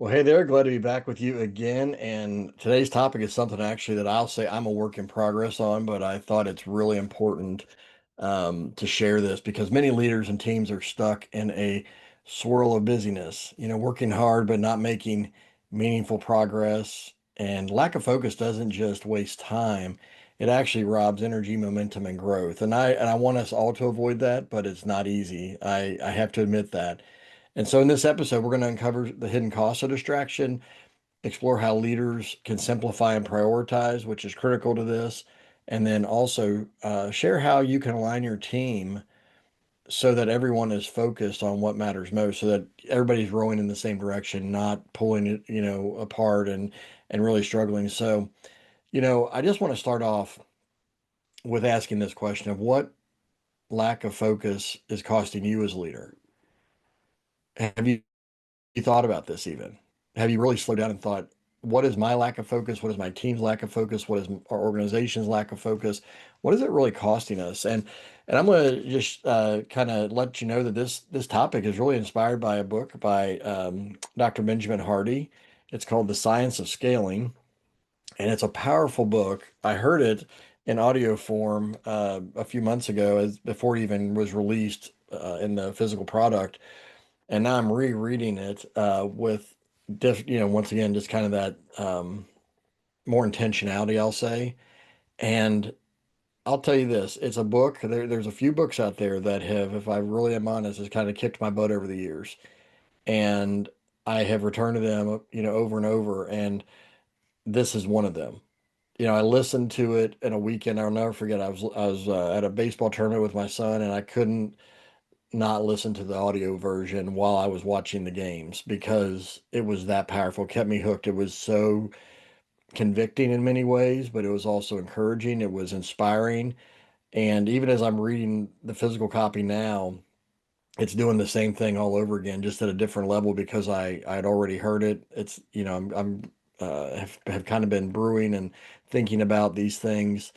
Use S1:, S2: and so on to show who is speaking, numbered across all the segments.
S1: Well, hey there, glad to be back with you again. And today's topic is something actually that I'll say I'm a work in progress on, but I thought it's really important to share this because many leaders and teams are stuck in a swirl of busyness, working hard but not making meaningful progress. And lack of focus doesn't just waste time, it actually robs energy, momentum, and growth. And I want us all to avoid that, but it's not easy. I have to admit that. And so in this episode, we're going to uncover the hidden costs of distraction, explore how leaders can simplify and prioritize, which is critical to this, and then also share how you can align your team so that everyone is focused on what matters most, so that everybody's rowing in the same direction, not pulling it, apart and really struggling. So, I just want to start off with asking this question of what lack of focus is costing you as a leader. Have you thought about this even? Have you really slowed down and thought, what is my lack of focus? What is my team's lack of focus? What is our organization's lack of focus? What is it really costing us? And I'm going to just kind of let you know that this topic is really inspired by a book by Dr. Benjamin Hardy. It's called The Science of Scaling, and it's a powerful book. I heard it in audio form a few months ago, as before it even was released in the physical product, and now I'm rereading it with once again, just kind of that more intentionality, I'll say. And I'll tell you this, it's a book. There's a few books out there that have, if I really am honest, has kind of kicked my butt over the years. And I have returned to them, over and over. And this is one of them. I listened to it in a weekend. I'll never forget. I was at a baseball tournament with my son, and I couldn't not listen to the audio version while I was watching the games because it was that powerful. It kept me hooked. It was so convicting in many ways, but it was also encouraging. It was inspiring. And even as I'm reading the physical copy now, it's doing the same thing all over again, just at a different level because I'd already heard it. It's, have kind of been brewing and thinking about these things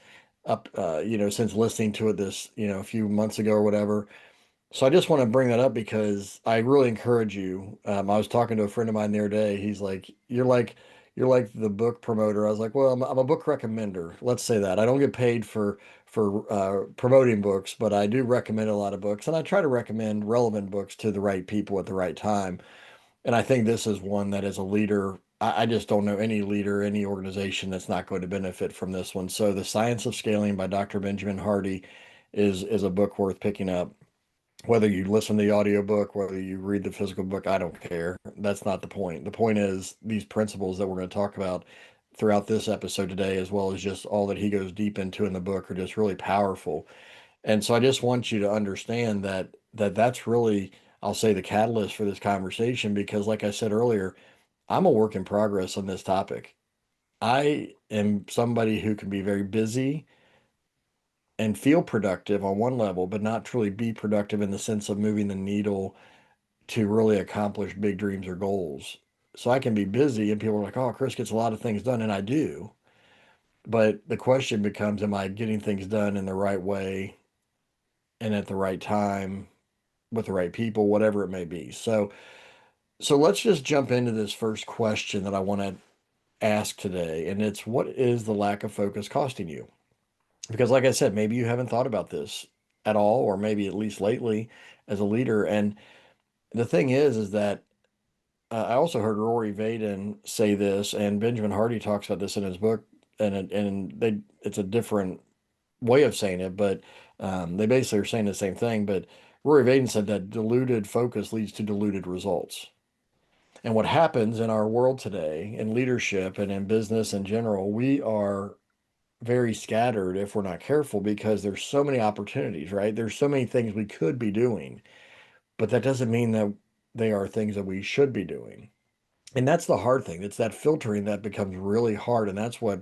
S1: up, since listening to it this, a few months ago or whatever. So I just want to bring that up because I really encourage you. I was talking to a friend of mine the other day. He's like, "You're like the book promoter." I was like, "Well, I'm a book recommender. Let's say that. I don't get paid for promoting books, but I do recommend a lot of books, and I try to recommend relevant books to the right people at the right time." And I think this is one that, as a leader, I just don't know any leader, any organization that's not going to benefit from this one. So, The Science of Scaling by Dr. Benjamin Hardy is a book worth picking up. Whether you listen to the audiobook, whether you read the physical book, I don't care. That's not the point. The point is these principles that we're going to talk about throughout this episode today, as well as just all that he goes deep into in the book, are just really powerful. And so I just want you to understand that's really, I'll say, the catalyst for this conversation, because like I said earlier, I'm a work in progress on this topic. I am somebody who can be very busy and feel productive on one level, but not truly be productive in the sense of moving the needle to really accomplish big dreams or goals. So I can be busy and people are like, "Oh, Chris gets a lot of things done," and I do. But the question becomes, am I getting things done in the right way and at the right time with the right people, whatever it may be. So let's just jump into this first question that I want to ask today, and it's, what is the lack of focus costing you? Because like I said, maybe you haven't thought about this at all, or maybe at least lately as a leader. And the thing is that I also heard Rory Vaden say this, and Benjamin Hardy talks about this in his book, and it's a different way of saying it, but they basically are saying the same thing. But Rory Vaden said that diluted focus leads to diluted results. And what happens in our world today, in leadership and in business in general, we are very scattered if we're not careful because there's so many opportunities, right? There's so many things we could be doing, but that doesn't mean that they are things that we should be doing. And that's the hard thing. It's that filtering that becomes really hard. And that's what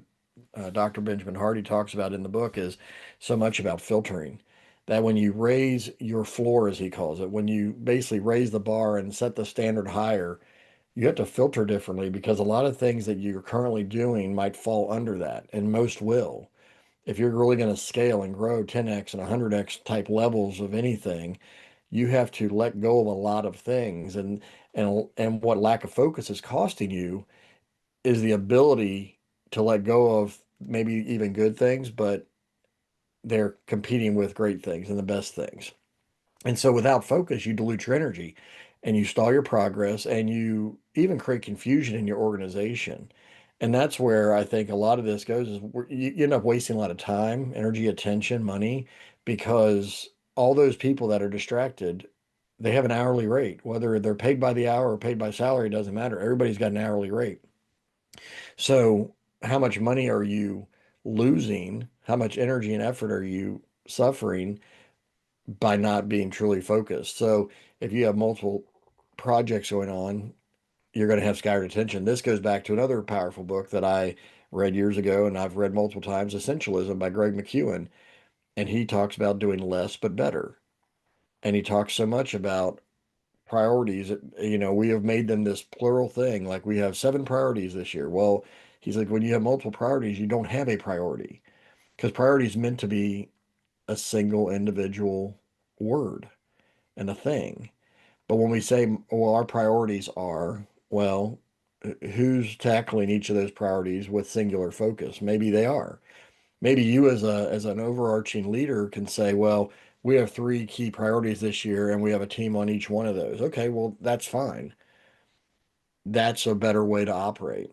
S1: Dr. Benjamin Hardy talks about in the book, is so much about filtering. That when you raise your floor, as he calls it, when you basically raise the bar and set the standard higher, you have to filter differently because a lot of things that you're currently doing might fall under that, and most will. If you're really going to scale and grow 10x and 100x type levels of anything, you have to let go of a lot of things. And what lack of focus is costing you is the ability to let go of maybe even good things, but they're competing with great things and the best things. And so without focus, you dilute your energy and you stall your progress and you even create confusion in your organization. And that's where I think a lot of this goes is you end up wasting a lot of time, energy, attention, money, because all those people that are distracted, they have an hourly rate. Whether they're paid by the hour or paid by salary, it doesn't matter. Everybody's got an hourly rate. So how much money are you losing? How much energy and effort are you suffering by not being truly focused? So if you have multiple projects going on, you're going to have scattered attention. This goes back to another powerful book that I read years ago and I've read multiple times, Essentialism by Greg McCuen. And he talks about doing less but better. And he talks so much about priorities. We have made them this plural thing. Like we have 7 priorities this year. Well, he's like, when you have multiple priorities, you don't have a priority because priority is meant to be a single individual word and a thing. But when we say, well, our priorities are, well, who's tackling each of those priorities with singular focus? Maybe they are. Maybe you as an overarching leader can say, well, we have 3 key priorities this year and we have a team on each one of those. Okay, well, that's fine. That's a better way to operate.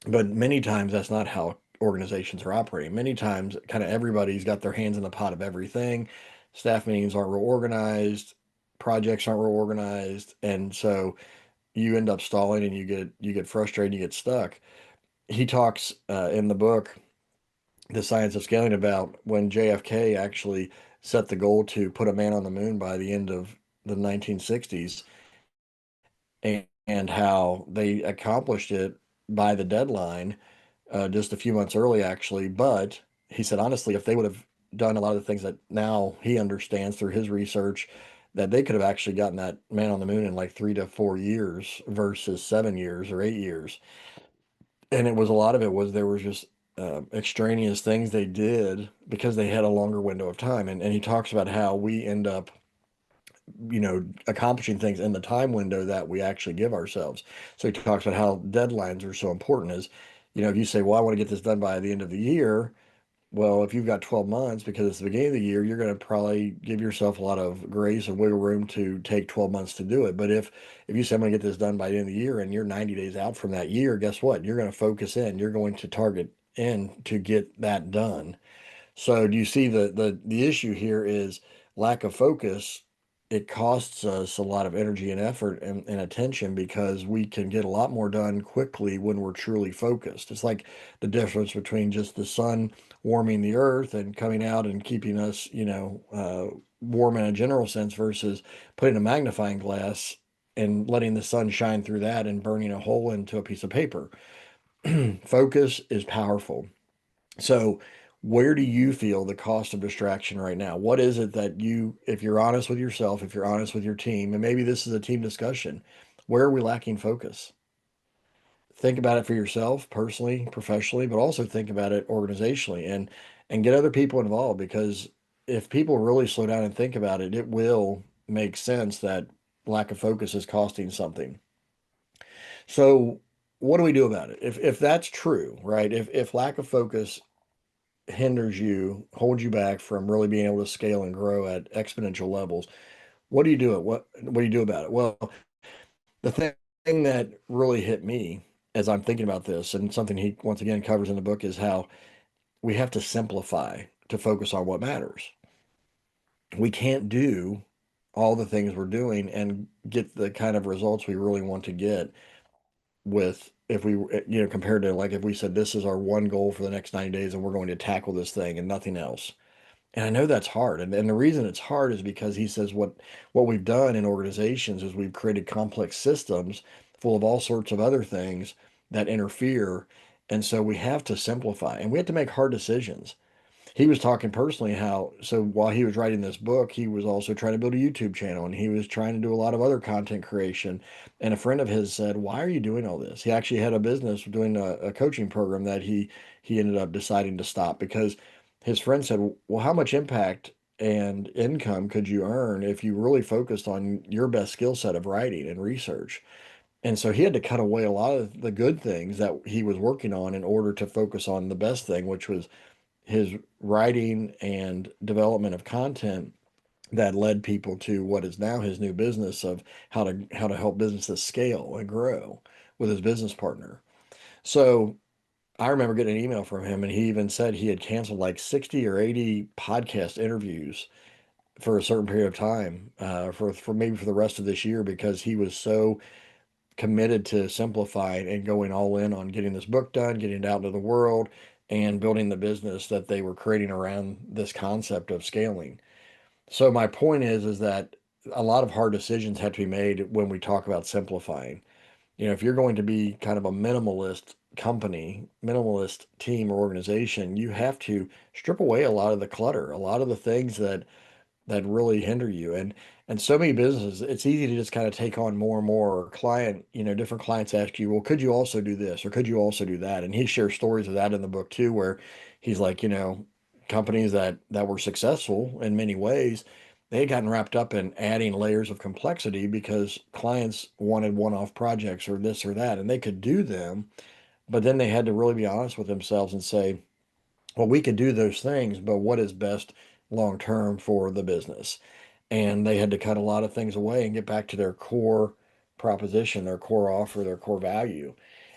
S1: But many times that's not how organizations are operating. Many times, kind of everybody's got their hands in the pot of everything. Staff meetings aren't real organized, projects aren't real organized, and so you end up stalling and you get frustrated, you get stuck. He talks in the book, The Science of Scaling, about when JFK actually set the goal to put a man on the moon by the end of the 1960s, and how they accomplished it by the deadline just a few months early, actually. But he said, honestly, if they would have done a lot of the things that now he understands through his research, that they could have actually gotten that man on the moon in like 3 to 4 years versus 7 years or 8 years. And it was a lot of it was there was just extraneous things they did because they had a longer window of time. And he talks about how we end up accomplishing things in the time window that we actually give ourselves. So he talks about how deadlines are so important is, if you say, well, I want to get this done by the end of the year, well, if you've got 12 months because it's the beginning of the year, you're going to probably give yourself a lot of grace and wiggle room to take 12 months to do it. But if you say I'm going to get this done by the end of the year and you're 90 days out from that year, guess what? You're going to focus in. You're going to target in to get that done. So do you see the issue here is lack of focus. It costs us a lot of energy and effort and attention because we can get a lot more done quickly when we're truly focused. It's like the difference between just the sun warming the earth and coming out and keeping us, warm in a general sense versus putting a magnifying glass and letting the sun shine through that and burning a hole into a piece of paper. Focus is powerful. So, where do you feel the cost of distraction right now? What is it that if you're honest with yourself, if you're honest with your team, and maybe this is a team discussion, where are we lacking focus? Think about it for yourself, personally, professionally, but also think about it organizationally and get other people involved because if people really slow down and think about it, it will make sense that lack of focus is costing something. So, what do we do about it? If that's true, right? If lack of focus hinders you, holds you back from really being able to scale and grow at exponential levels. What do you do? What do you do about it? Well, the thing that really hit me as I'm thinking about this, and something he once again covers in the book, is how we have to simplify to focus on what matters. We can't do all the things we're doing and get the kind of results we really want to get with if we compared to like if we said this is our one goal for the next 90 days and we're going to tackle this thing and nothing else. And I know that's hard. And the reason it's hard is because he says what we've done in organizations is we've created complex systems full of all sorts of other things that interfere. And so we have to simplify and we have to make hard decisions. He was talking personally how, so while he was writing this book, he was also trying to build a YouTube channel and he was trying to do a lot of other content creation. And a friend of his said, "Why are you doing all this?" He actually had a business doing a coaching program that he ended up deciding to stop because his friend said, "Well, how much impact and income could you earn if you really focused on your best skill set of writing and research? And so he had to cut away a lot of the good things that he was working on in order to focus on the best thing, which was his writing and development of content that led people to what is now his new business of how to help businesses scale and grow with his business partner. So I remember getting an email from him, and he even said he had canceled like 60 or 80 podcast interviews for a certain period of time, for maybe for the rest of this year, because he was so committed to simplifying and going all in on getting this book done, getting it out into the world, and building the business that they were creating around this concept of scaling. So my point is that a lot of hard decisions have to be made when we talk about simplifying. If you're going to be kind of a minimalist company, minimalist team or organization, you have to strip away a lot of the clutter, a lot of the things that really hinder you. And so many businesses, it's easy to just kind of take on more and more client, different clients ask you, well, could you also do this or could you also do that? And he shares stories of that in the book too, where he's like, companies that were successful in many ways, they had gotten wrapped up in adding layers of complexity because clients wanted one-off projects or this or that, and they could do them, but then they had to really be honest with themselves and say, well, we could do those things, but what is best long term for the business? And they had to cut a lot of things away and get back to their core proposition, their core offer, their core value.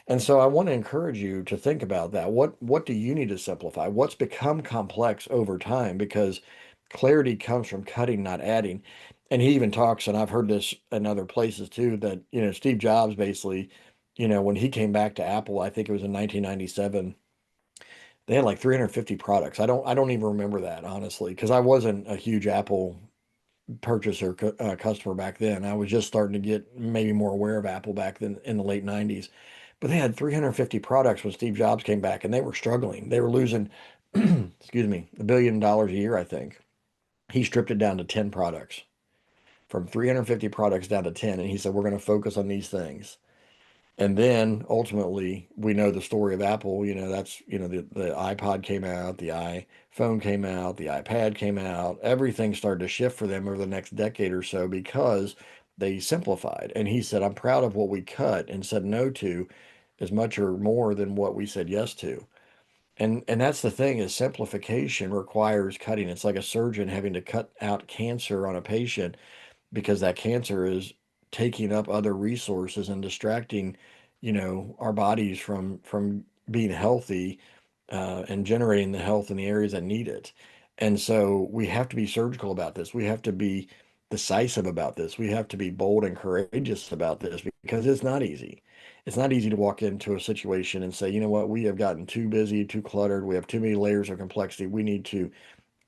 S1: And so I want to encourage you to think about that. What do you need to simplify? What's become complex over time? Because clarity comes from cutting, not adding. And he even talks, and I've heard this in other places too, that Steve Jobs basically, when he came back to Apple, I think it was in 1997, they had like 350 products. I don't even remember that honestly, because I wasn't a huge Apple purchaser customer back then. I was just starting to get maybe more aware of Apple back then in the late 90s. But they had 350 products when Steve Jobs came back, and they were struggling. They were losing, excuse me, $1 billion a year, I think. He stripped it down to 10 products, from 350 products down to 10. And he said, we're going to focus on these things. And then ultimately, we know the story of Apple. That's, the iPod came out, the iPhone came out, the iPad came out. Everything started to shift for them over the next decade or so because they simplified. And he said, I'm proud of what we cut and said no to as much or more than what we said yes to. And that's the thing, is simplification requires cutting. It's like a surgeon having to cut out cancer on a patient because that cancer is taking up other resources and distracting, our bodies from being healthy, and generating the health in the areas that need it. And so we have to be surgical about this. We have to be decisive about this. We have to be bold and courageous about this because it's not easy. It's not easy to walk into a situation and say, you know what, we have gotten too busy, too cluttered. We have too many layers of complexity. We need to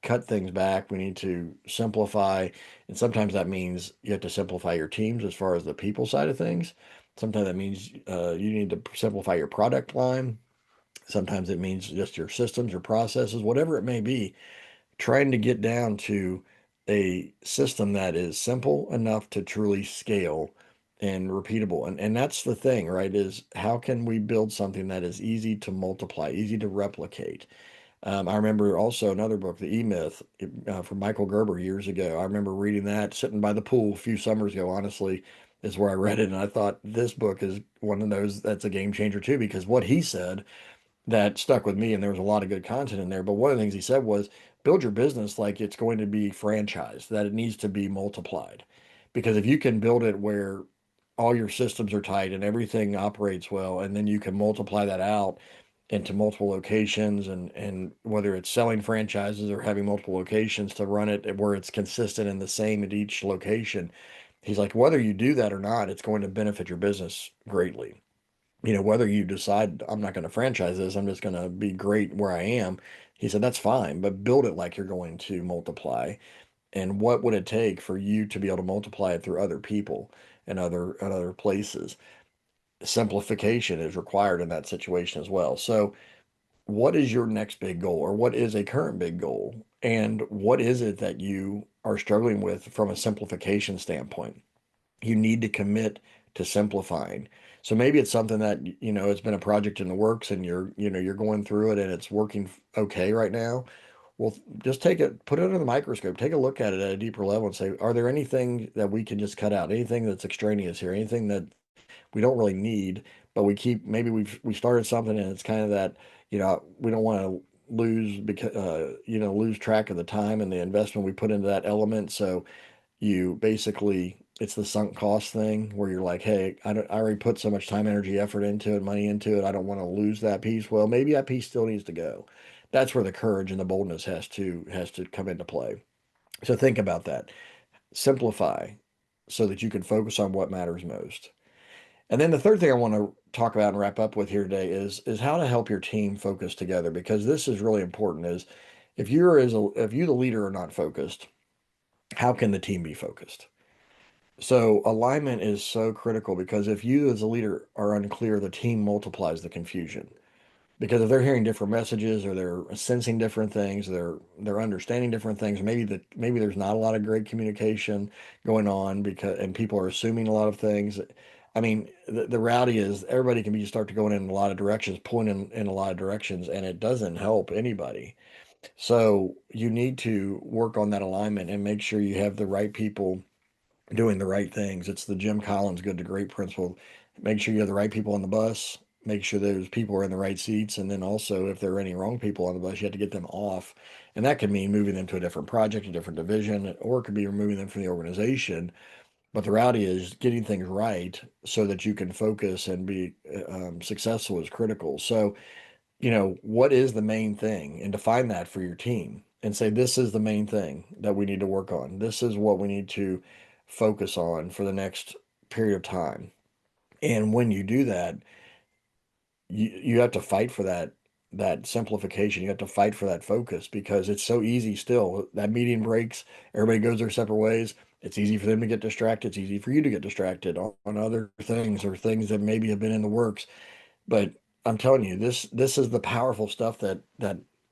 S1: cut things back. We need to simplify. And sometimes that means you have to simplify your teams as far as the people side of things. Sometimes that means you need to simplify your product line. Sometimes it means just your systems, your processes, whatever it may be, trying to get down to a system that is simple enough to truly scale and repeatable. And that's the thing, right? Is how can we build something that is easy to multiply, easy to replicate? I remember also another book, The E-Myth, from Michael Gerber years ago. I remember reading that sitting by the pool a few summers ago, honestly, is where I read it. And I thought this book is one of those that's a game changer too, because what he said that stuck with me, and there was a lot of good content in there. But one of the things he said was build your business like it's going to be franchised, that it needs to be multiplied. Because if you can build it where all your systems are tight and everything operates well, and then you can multiply that out into multiple locations, and whether it's selling franchises or having multiple locations to run it where it's consistent and the same at each location. He's like, whether you do that or not, it's going to benefit your business greatly. Whether you decide I'm not going to franchise this, I'm just going to be great where I am. He said, that's fine, but build it like you're going to multiply. And what would it take for you to be able to multiply it through other people and other places? Simplification is required in that situation as well. So, what is your next big goal, or what is a current big goal? And what is it that you are struggling with from a simplification standpoint? You need to commit to simplifying. So maybe it's something that, it's been a project in the works and you're going through it and it's working okay right now. Well, just take it, put it under the microscope, take a look at it at a deeper level and say, are there anything that we can just cut out? Anything that's extraneous here? Anything that we don't really need, but maybe we started something and it's kind of that, we don't want to lose because lose track of the time and the investment we put into that element. So you basically it's the sunk cost thing where you're like, hey, I already put so much time, energy, effort into it, money into it. I don't want to lose that piece. Well, maybe that piece still needs to go. That's where the courage and the boldness has to come into play. So think about that. Simplify so that you can focus on what matters most. And then the third thing I want to talk about and wrap up with here today is how to help your team focus together, because this is really important. Is if you the leader are not focused, how can the team be focused? So alignment is so critical, because if you as a leader are unclear, the team multiplies the confusion. Because if they're hearing different messages or they're sensing different things, they're understanding different things, maybe there's not a lot of great communication going on, because and people are assuming a lot of things. I mean, the reality is everybody can be start to going in a lot of directions, pulling in a lot of directions, and it doesn't help anybody. So you need to work on that alignment and make sure you have the right people doing the right things. It's the Jim Collins good to great principle. Make sure you have the right people on the bus. Make sure those people are in the right seats. And then also, if there are any wrong people on the bus, you have to get them off. And that could mean moving them to a different project, a different division, or it could be removing them from the organization. But the reality is getting things right so that you can focus and be successful is critical. So, what is the main thing, and define that for your team and say, this is the main thing that we need to work on. This is what we need to focus on for the next period of time. And when you do that, you have to fight for that simplification. You have to fight for that focus, because it's so easy still. That meeting breaks, everybody goes their separate ways. It's easy for them to get distracted. It's easy for you to get distracted on other things or things that maybe have been in the works. But I'm telling you, this is the powerful stuff that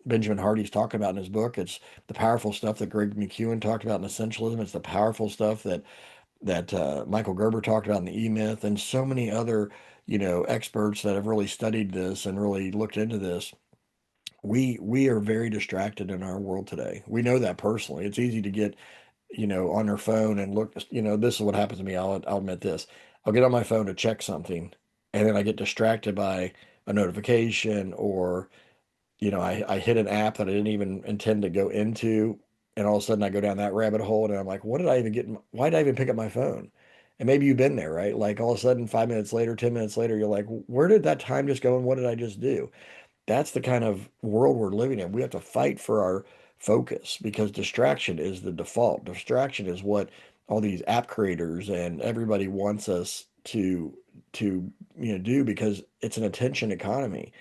S1: Benjamin Hardy's talking about in his book. It's the powerful stuff that Greg McKeown talked about in Essentialism. It's the powerful stuff that Michael Gerber talked about in the E-Myth, and so many other experts that have really studied this and really looked into this. We are very distracted in our world today. We know that personally. It's easy to get on their phone and look. This is what happens to me. I'll admit this. I'll get on my phone to check something, and then I get distracted by a notification, or I hit an app that I didn't even intend to go into, and all of a sudden I go down that rabbit hole, and I'm like, what did I even get? Why did I even pick up my phone? And maybe you've been there, right? Like all of a sudden, 5 minutes later, 10 minutes later, you're like, where did that time just go, and what did I just do? That's the kind of world we're living in. We have to fight for our focus, because distraction is the default. Distraction is what all these app creators and everybody wants us to do, because it's an attention economy.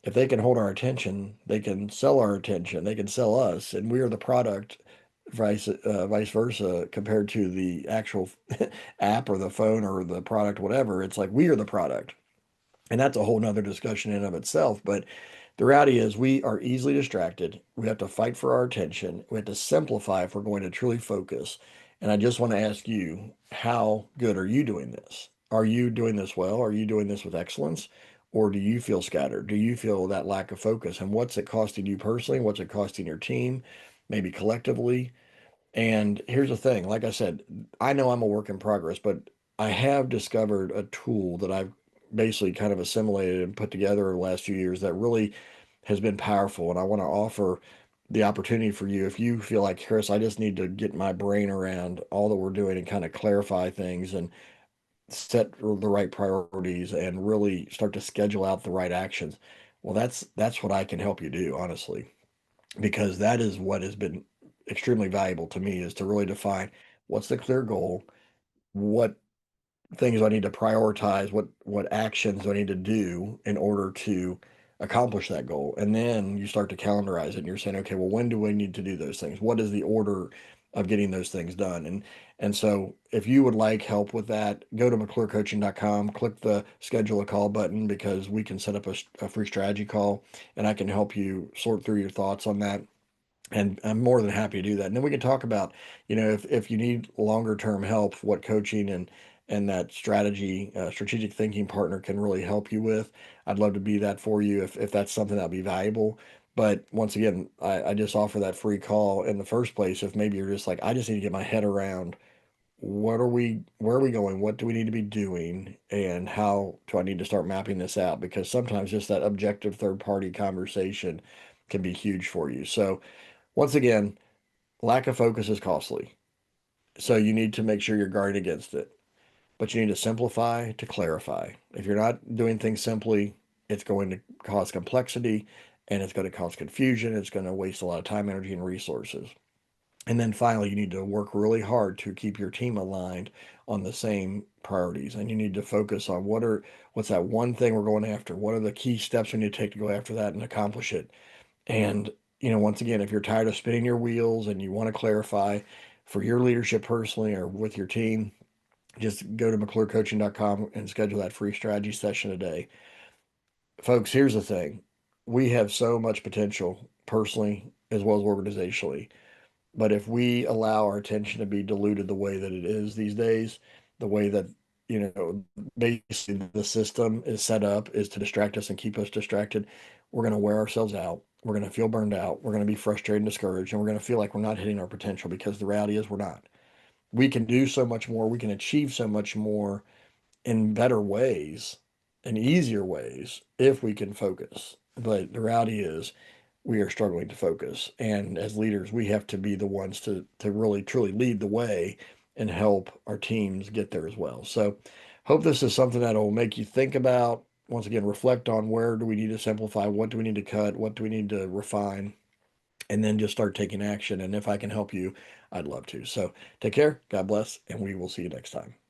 S1: If they can hold our attention, they can sell our attention, they can sell us, and we are the product, vice versa, compared to the actual app or the phone or the product, whatever. It's like we are the product. And that's a whole nother discussion in and of itself. But the reality is we are easily distracted. We have to fight for our attention. We have to simplify if we're going to truly focus. And I just want to ask you, how good are you doing this? Are you doing this well? Are you doing this with excellence? Or do you feel scattered? Do you feel that lack of focus? And what's it costing you personally? What's it costing your team? Maybe collectively? And here's the thing, like I said, I know I'm a work in progress, but I have discovered a tool that I've basically kind of assimilated and put together over the last few years that really has been powerful. And I want to offer the opportunity for you, if you feel like, Chris, I just need to get my brain around all that we're doing and kind of clarify things and set the right priorities and really start to schedule out the right actions. Well, that's what I can help you do, honestly, because that is what has been extremely valuable to me, is to really define what's the clear goal, what things do I need to prioritize, what actions do I need to do in order to accomplish that goal. And then you start to calendarize it, and you're saying, okay, well, when do we need to do those things? What is the order of getting those things done? And so if you would like help with that, go to McClureCoaching.com, click the schedule a call button, because we can set up a free strategy call, and I can help you sort through your thoughts on that. And I'm more than happy to do that. And then we can talk about, if you need longer term help, what coaching and that strategic thinking partner can really help you with. I'd love to be that for you if that's something that'd be valuable. But once again, I just offer that free call in the first place. If maybe you're just like, I just need to get my head around where are we going? What do we need to be doing? And how do I need to start mapping this out? Because sometimes just that objective third party conversation can be huge for you. So, once again, lack of focus is costly. So, you need to make sure you're guarding against it. But you need to simplify to clarify. If you're not doing things simply, it's going to cause complexity and it's going to cause confusion. It's going to waste a lot of time, energy, and resources. And then finally, you need to work really hard to keep your team aligned on the same priorities. And you need to focus on what's that one thing we're going after? What are the key steps we need to take to go after that and accomplish it? And, once again, if you're tired of spinning your wheels and you want to clarify for your leadership personally or with your team, just go to McClureCoaching.com and schedule that free strategy session today. Folks, here's the thing. We have so much potential personally as well as organizationally. But if we allow our attention to be diluted the way that it is these days, the way that, basically the system is set up is to distract us and keep us distracted, we're going to wear ourselves out. We're going to feel burned out. We're going to be frustrated and discouraged, and we're going to feel like we're not hitting our potential because the reality is we're not. We can do so much more. We can achieve so much more in better ways and easier ways if we can focus. But the reality is we are struggling to focus. And as leaders, we have to be the ones to really truly lead the way and help our teams get there as well. So hope this is something that will make you think about, once again, reflect on where do we need to simplify, what do we need to cut, what do we need to refine, and then just start taking action. And if I can help you, I'd love to. So take care, God bless, and we will see you next time.